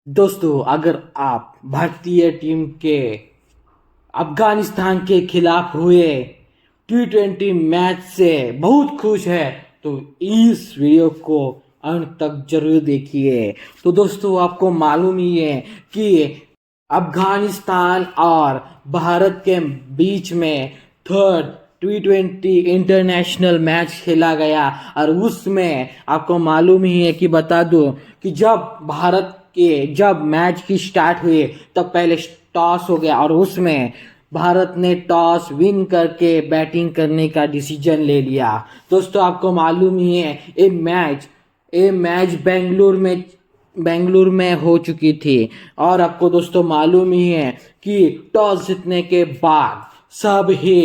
दोस्तों, अगर आप भारतीय टीम के अफगानिस्तान के खिलाफ हुए T20 मैच से बहुत खुश है तो इस वीडियो को अंत तक जरूर देखिए। तो दोस्तों, आपको मालूम ही है कि अफगानिस्तान और भारत के बीच में थर्ड T20 इंटरनेशनल मैच खेला गया और उसमें आपको मालूम ही है कि बता दूं कि जब मैच की स्टार्ट हुई तब पहले टॉस हो गया और उसमें भारत ने टॉस विन करके बैटिंग करने का डिसीजन ले लिया। दोस्तों, आपको मालूम ही है ये मैच बेंगलुरु में हो चुकी थी और आपको दोस्तों मालूम ही है कि टॉस जीतने के बाद सभी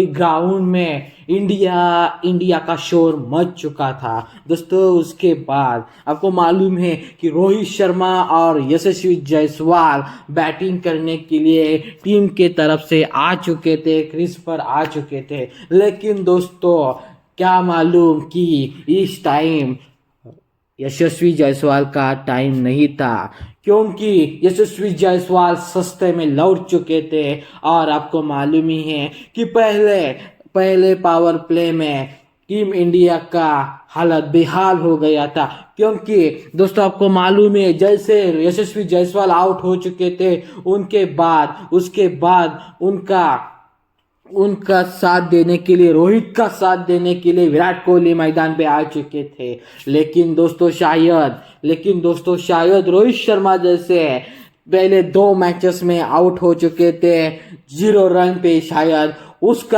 ग्राउंड में इंडिया का शोर मच चुका था। दोस्तों, उसके बाद आपको मालूम है कि रोहित शर्मा और यशस्वी जायसवाल बैटिंग करने के लिए टीम के तरफ से आ चुके थे, क्रीज पर आ चुके थे। लेकिन दोस्तों, क्या मालूम कि इस टाइम यशस्वी जायसवाल का टाइम नहीं था, क्योंकि यशस्वी जायसवाल सस्ते में लौट चुके थे। और आपको मालूम ही है कि पहले पहले पावर प्ले में टीम इंडिया का हालत बेहाल हो गया था, क्योंकि दोस्तों आपको मालूम है जैसे यशस्वी जायसवाल आउट हो चुके थे उसके बाद उनका उनका साथ देने के लिए रोहित का साथ देने के लिए विराट कोहली मैदान पे आ चुके थे। लेकिन दोस्तों शायद रोहित शर्मा जैसे पहले 2 मैचेस में आउट हो चुके थे 0 रन पे, शायद उस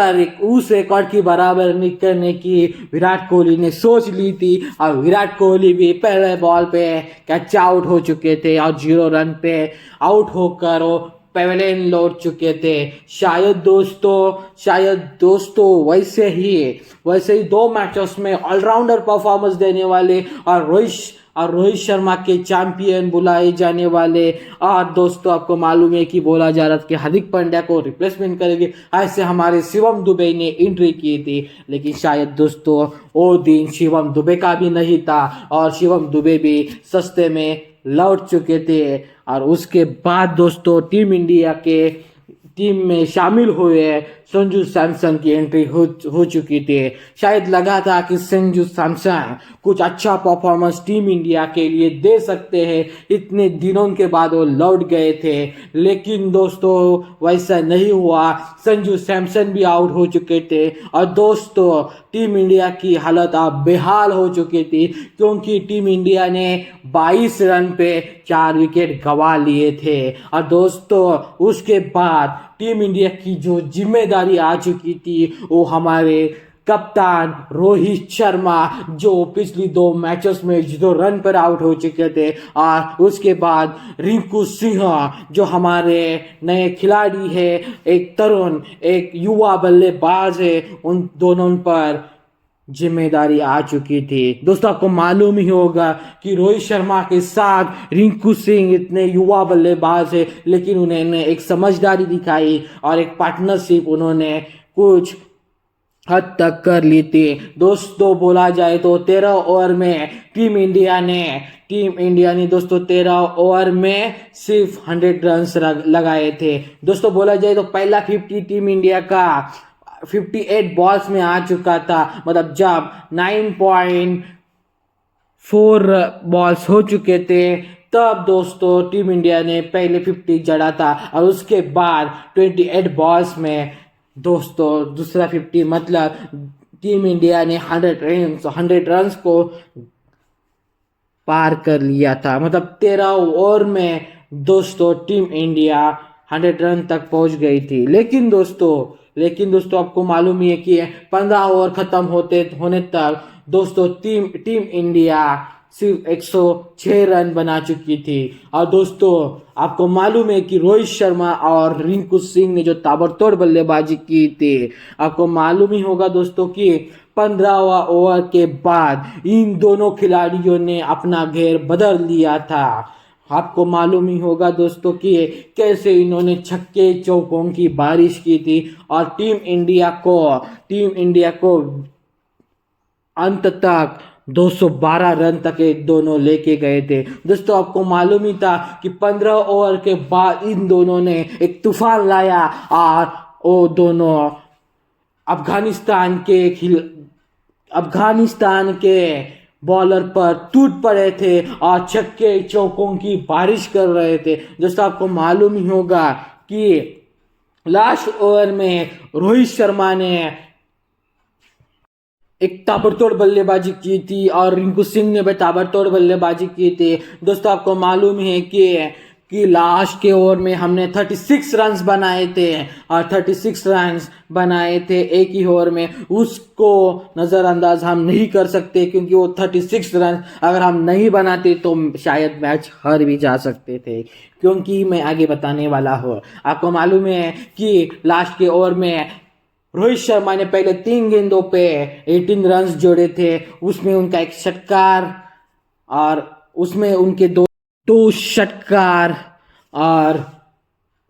रिकॉर्ड की बराबरी करने की विराट कोहली ने सोच ली थी और विराट कोहली भी पहले बॉल पे कैच आउट हो चुके थे और 0 रन पे आउट होकर वो पेवेलियन लौट चुके थे। शायद दोस्तों वैसे ही 2 मैचेस में ऑलराउंडर परफॉर्मेंस देने वाले और रोहित शर्मा के चैंपियन बुलाए जाने वाले, और दोस्तों आपको मालूम है कि बोला जा रहा था कि हार्दिक पांड्या को रिप्लेसमेंट करेंगे, ऐसे हमारे शिवम दुबे ने एंट्री की थी। लेकिन शायद दोस्तों वो दिन शिवम दुबे का भी नहीं था और शिवम दुबे भी सस्ते में लौट चुके थे। और उसके बाद दोस्तों टीम में शामिल हुए संजू सैमसन की एंट्री हो चुकी थी। शायद लगा था कि संजू सैमसन कुछ अच्छा परफॉर्मेंस टीम इंडिया के लिए दे सकते हैं, इतने दिनों के बाद वो लौट गए थे। लेकिन दोस्तों वैसा नहीं हुआ, संजू सैमसन भी आउट हो चुके थे और दोस्तों टीम इंडिया की हालत अब बेहाल हो चुकी थी, क्योंकि टीम इंडिया ने 22 रन पे 4 विकेट गंवा लिए थे। और दोस्तों उसके बाद टीम इंडिया की जो जिम्मेदारी आ चुकी थी वो हमारे कप्तान रोहित शर्मा, जो पिछली 2 मैचेस में 0 रन पर आउट हो चुके थे, और उसके बाद रिंकू सिंह जो हमारे नए खिलाड़ी है, एक युवा बल्लेबाज है, उन दोनों पर जिम्मेदारी आ चुकी थी। दोस्तों आपको मालूम ही होगा कि रोहित शर्मा के साथ रिंकू सिंह इतने युवा बल्लेबाज है, लेकिन उन्होंने एक समझदारी दिखाई और एक पार्टनरशिप उन्होंने कुछ हद तक कर ली थी। दोस्तों बोला जाए तो 13 ओवर में टीम इंडिया ने दोस्तों 13 ओवर में सिर्फ 100 रन लगाए थे। दोस्तों बोला जाए तो पहला 50 टीम इंडिया का 58 बॉल्स में आ चुका था, मतलब जब 9.4 बॉल्स हो चुके थे तब दोस्तों टीम इंडिया ने पहले 50 जड़ा था और उसके बाद 28 बॉल्स में दोस्तों दूसरा 50, मतलब टीम इंडिया ने 100 रन को पार कर लिया था। मतलब 13 ओवर में दोस्तों टीम इंडिया 100 रन तक पहुंच गई थी। लेकिन दोस्तों आपको मालूम ही है कि 15 ओवर खत्म होने तक दोस्तों टीम इंडिया सिर्फ 106 रन बना चुकी थी। और दोस्तों आपको मालूम है कि रोहित शर्मा और रिंकू सिंह ने जो ताबड़तोड़ बल्लेबाजी की थी, आपको मालूम ही होगा दोस्तों कि 15वां ओवर के बाद इन दोनों खिलाड़ियों ने अपना घेर बदल लिया था। आपको मालूम ही होगा दोस्तों कि कैसे इन्होंने छक्के चौकों की बारिश की थी और टीम इंडिया को अंत तक 212 रन तक ये दोनों लेके गए थे। दोस्तों आपको मालूम ही था कि 15 ओवर के बाद इन दोनों ने एक तूफान लाया और वो दोनों अफगानिस्तान के बॉलर पर टूट पड़े थे और छक्के चौकों की बारिश कर रहे थे। दोस्तों आपको मालूम ही होगा कि लास्ट ओवर में रोहित शर्मा ने एक ताबड़तोड़ बल्लेबाजी की थी और रिंकू सिंह ने भी ताबड़तोड़ बल्लेबाजी की थी। दोस्तों आपको मालूम है कि लास्ट के ओवर में हमने 36 रन्स बनाए थे और 36 रन्स बनाए थे एक ही ओवर में। उसको नज़रअंदाज हम नहीं कर सकते क्योंकि वो 36 रन अगर हम नहीं बनाते तो शायद मैच हार भी जा सकते थे, क्योंकि मैं आगे बताने वाला हूँ। आपको मालूम है कि लास्ट के ओवर में रोहित शर्मा ने पहले 3 गेंदों पे 18 रन्स जोड़े थे। उसमें उनका एक षटकार और उसमें उनके दो षटकार और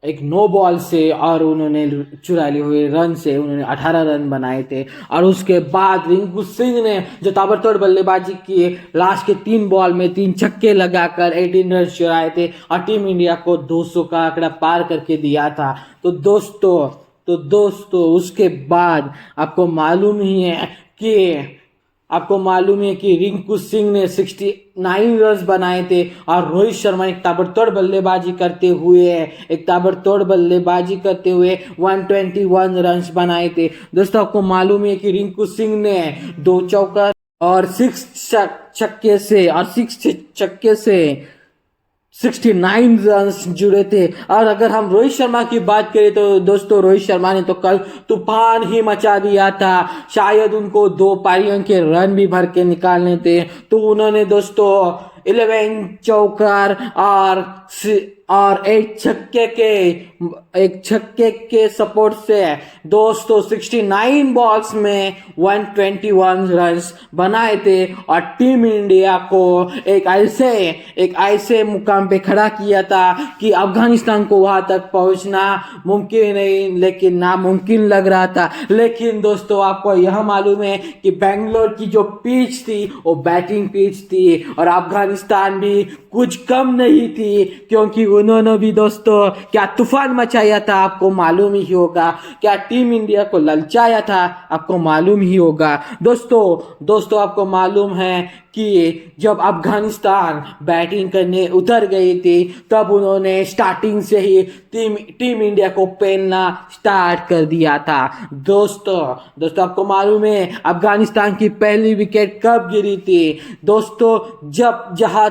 एक नो बॉल से और उन्होंने चुरा लिए हुए रन से उन्होंने 18 रन बनाए थे। और उसके बाद रिंकू सिंह ने जो ताबड़तोड़ बल्लेबाजी की, लास्ट के 3 बॉल में 3 छक्के लगाकर 18 रन चुराए थे और टीम इंडिया को 200 का आंकड़ा पार करके दिया था। तो दोस्तों उसके बाद आपको मालूम है कि रिंकू सिंह ने 69 रन बनाए थे और रोहित शर्मा एक ताबड़तोड़ बल्लेबाजी करते हुए 121 रन बनाए थे। दोस्तों आपको मालूम है कि रिंकू सिंह ने 2 चौका और 6 छक्के से 69 रन्स जुड़े थे। और अगर हम रोहित शर्मा की बात करें तो दोस्तों रोहित शर्मा ने तो कल तूफान ही मचा दिया था। शायद उनको 2 पारियों के रन भी भर के निकालने थे, तो उन्होंने दोस्तों 11 चौकार और एक छक्के के सपोर्ट से दोस्तों 69 बॉल्स में 121 रन्स बनाए थे और टीम इंडिया को एक ऐसे मुकाम पे खड़ा किया था कि अफगानिस्तान को वहां तक पहुंचना मुमकिन नहीं लेकिन नामुमकिन लग रहा था। लेकिन दोस्तों आपको यह मालूम है कि बेंगलोर की जो पिच थी वो बैटिंग पिच थी और अफगानिस्तान भी कुछ कम नहीं थी, क्योंकि उन्होंने भी दोस्तों क्या तूफान मचाया था आपको मालूम ही होगा, क्या टीम इंडिया को ललचाया था आपको मालूम ही होगा। दोस्तों आपको मालूम है कि जब अफगानिस्तान बैटिंग करने उतर गई थी तब उन्होंने स्टार्टिंग से ही टीम इंडिया को पेलना स्टार्ट कर दिया था। दोस्तों आपको मालूम है अफगानिस्तान की पहली विकेट कब गिरी थी दोस्तों, जहां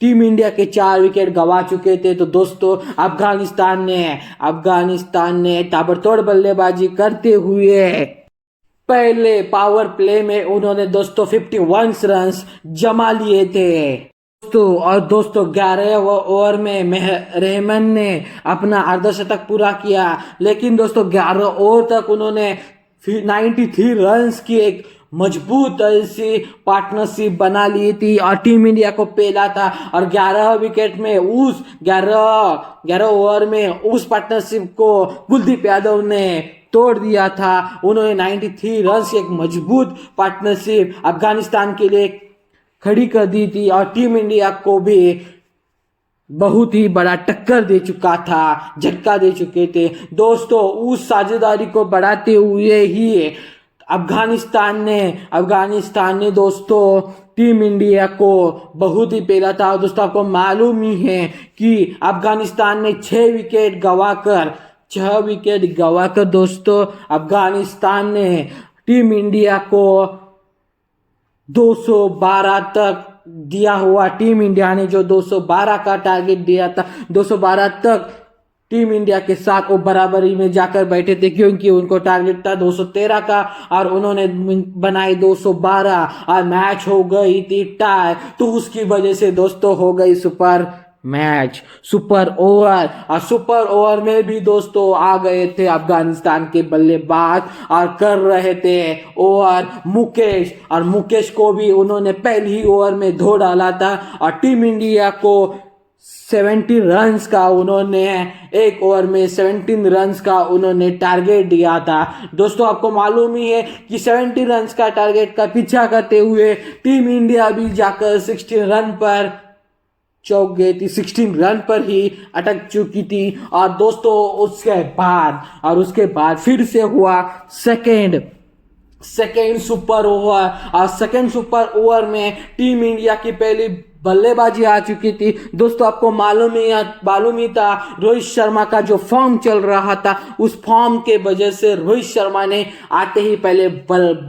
टीम इंडिया के 4 विकेट गंवा चुके थे। तो दोस्तों अफगानिस्तान ने ताबड़तोड़ बल्लेबाजी करते हुए पहले पावर प्ले में उन्होंने दोस्तों 51 रन्स जमा लिए थे। दोस्तों 11 ओवर में रहमान ने अपना अर्धशतक पूरा किया, लेकिन दोस्तों 11 ओवर तक उन्होंने 93 रन्स की एक मजबूत ऐसी पार्टनरशिप बना ली थी और टीम इंडिया को पेला था। और 11 विकेट में उस 11 ओवर में उस पार्टनरशिप को कुलदीप यादव ने तोड़ दिया था। उन्होंने 93 रन की एक मजबूत पार्टनरशिप अफगानिस्तान के लिए खड़ी कर दी थी और टीम इंडिया को भी बहुत ही बड़ा टक्कर दे चुका था, झटका दे चुके थे। दोस्तों उस साझेदारी को बढ़ाते हुए ही अफगानिस्तान ने दोस्तों टीम इंडिया को बहुत ही पेला था। दोस्तों आपको मालूम ही है कि अफगानिस्तान ने 6 विकेट गवाकर दोस्तों अफगानिस्तान ने टीम इंडिया को 212 तक दिया हुआ, टीम इंडिया ने जो 212 का टारगेट दिया था 212 तक टीम इंडिया के साथ वो बराबरी में जाकर बैठे थे, क्योंकि उनको टारगेट था 213 का और उन्होंने बनाए 212 और मैच हो गई थी टाई। तो उसकी वजह से दोस्तों हो गई सुपर ओवर और सुपर ओवर में भी दोस्तों आ गए थे अफगानिस्तान के बल्लेबाज और कर रहे थे ओवर मुकेश को भी उन्होंने पहली ही ओवर में धो डाला था और टीम इंडिया को 70 रन्स का उन्होंने एक ओवर में 17 रन्स का उन्होंने टारगेट दिया था। दोस्तों आपको मालूम ही है कि 70 रन्स का टारगेट का पीछा करते हुए टीम इंडिया भी जाकर 16 रन पर चौक गई थी, 16 रन पर ही अटक चुकी थी। और दोस्तों उसके बाद फिर से हुआ सेकेंड सुपर ओवर, और सेकेंड सुपर ओवर में टीम इंडिया की पहली बल्लेबाजी आ चुकी थी। दोस्तों आपको मालूम ही था रोहित शर्मा का जो फॉर्म चल रहा था, उस फॉर्म के वजह से रोहित शर्मा ने आते ही पहले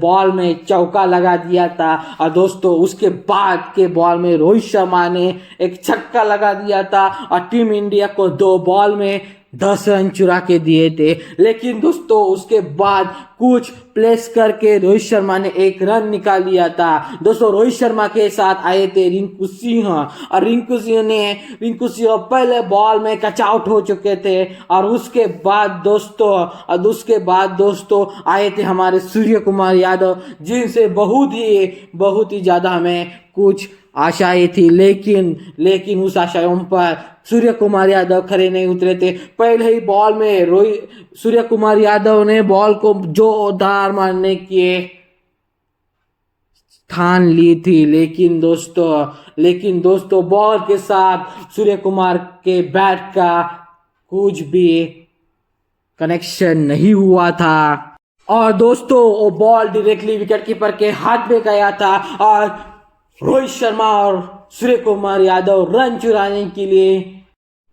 बॉल में चौका लगा दिया था, और दोस्तों उसके बाद के बॉल में रोहित शर्मा ने एक छक्का लगा दिया था और टीम इंडिया को 2 बॉल में 10 रन चुरा के दिए थे। लेकिन दोस्तों उसके बाद कुछ प्लेस करके रोहित शर्मा ने 1 रन निकाल लिया था। दोस्तों रोहित शर्मा के साथ आए थे रिंकू सिंह, और रिंकू सिंह पहले बॉल में कच आउट हो चुके थे। और उसके बाद दोस्तों आए थे हमारे सूर्य कुमार यादव, जिनसे बहुत ही ज़्यादा हमें कुछ आशाएं थी, लेकिन उस आशाओं पर सूर्य कुमार यादव खड़े नहीं उतरे थे। पहले ही बॉल में सूर्य कुमार यादव ने बॉल को जोरदार मारने की ठान ली थी, लेकिन दोस्तों बॉल के साथ सूर्य कुमार के बैट का कुछ भी कनेक्शन नहीं हुआ था, और दोस्तों वो बॉल डायरेक्टली विकेट कीपर के हाथ में गया था, और रोहित शर्मा और सूर्य कुमार यादव रन चुराने के लिए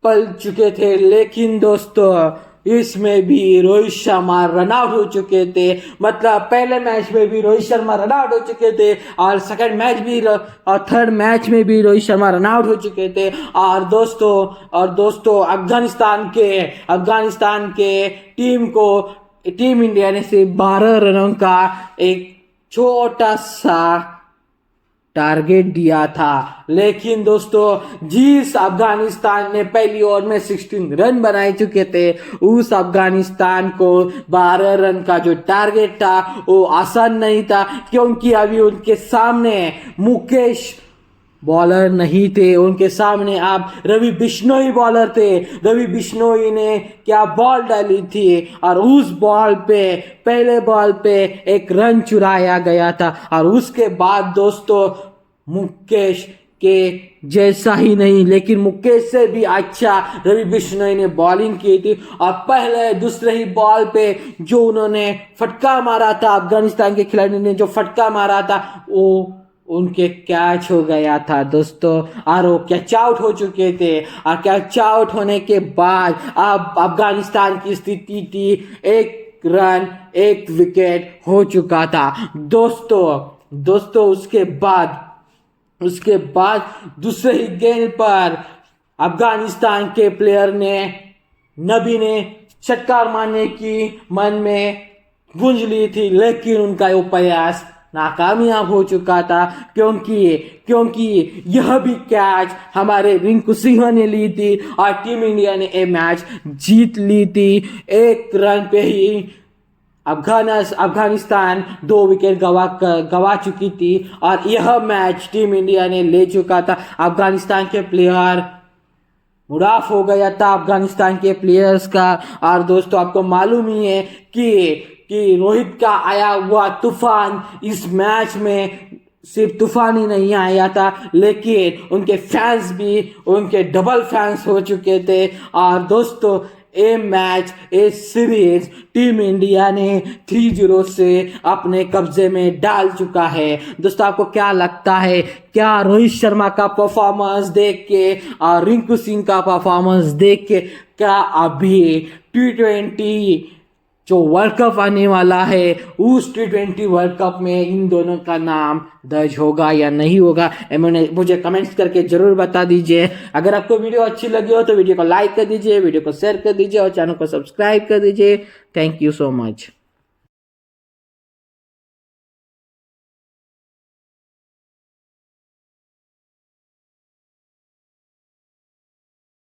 पल चुके थे। लेकिन दोस्तों इसमें भी रोहित शर्मा रन आउट हो चुके थे। मतलब पहले मैच में भी रोहित शर्मा रन आउट हो चुके थे, और सेकंड मैच भी और थर्ड मैच में भी रोहित शर्मा रन आउट हो चुके थे। और दोस्तों अफगानिस्तान के टीम इंडिया ने सिर्फ 12 रनों का एक छोटा सा टारगेट दिया था। लेकिन दोस्तों जिस अफगानिस्तान ने पहली ओवर में 16 रन बनाए चुके थे, उस अफगानिस्तान को 12 रन का जो टारगेट था वो आसान नहीं था, क्योंकि अभी उनके सामने मुकेश बॉलर नहीं थे। उनके सामने आप रवि बिश्नोई बॉलर थे। रवि बिश्नोई ने क्या बॉल डाली थी, और उस पहले बॉल पे 1 रन चुराया गया था। और उसके बाद दोस्तों मुकेश के जैसा ही नहीं, लेकिन मुकेश से भी अच्छा रवि बिश्नोई ने बॉलिंग की थी, और दूसरे ही बॉल पे जो उन्होंने फटका मारा था, अफगानिस्तान के खिलाड़ी ने जो फटका मारा था, वो उनके कैच हो गया था दोस्तों, और वो कैच आउट हो चुके थे। और कैच आउट होने के बाद अब अफगानिस्तान की स्थिति थी 1 रन 1 विकेट हो चुका था दोस्तों उसके बाद दूसरे ही गेंद पर अफगानिस्तान के प्लेयर नबी ने छक्का मारने की मन में गूंज ली थी, लेकिन उनका वो प्रयास नाकामयाब हो चुका था, क्योंकि यह भी कैच हमारे रिंकू सिंह ने ली थी, और टीम इंडिया ने ये मैच जीत ली थी। 1 रन पे ही अफगानिस्तान 2 विकेट गवा चुकी थी, और यह मैच टीम इंडिया ने ले चुका था। अफगानिस्तान के प्लेयर मुनाफ हो गया था अफगानिस्तान के प्लेयर्स का। और दोस्तों आपको मालूम ही है कि रोहित का आया हुआ तूफान इस मैच में सिर्फ तूफान ही नहीं आया था, लेकिन उनके फैंस भी उनके डबल फैंस हो चुके थे। और दोस्तों ये सीरीज टीम इंडिया ने 3-0 से अपने कब्जे में डाल चुका है। दोस्तों आपको क्या लगता है, क्या रोहित शर्मा का परफॉर्मेंस देख के और रिंकू सिंह का परफॉर्मेंस देख के क्या अभी T20 जो वर्ल्ड कप आने वाला है उस T20 वर्ल्ड कप में इन दोनों का नाम दर्ज होगा या नहीं होगा, मुझे कमेंट्स करके जरूर बता दीजिए। अगर आपको वीडियो अच्छी लगी हो तो वीडियो को लाइक कर दीजिए, वीडियो को शेयर कर दीजिए और चैनल को सब्सक्राइब कर दीजिए। Thank you so much.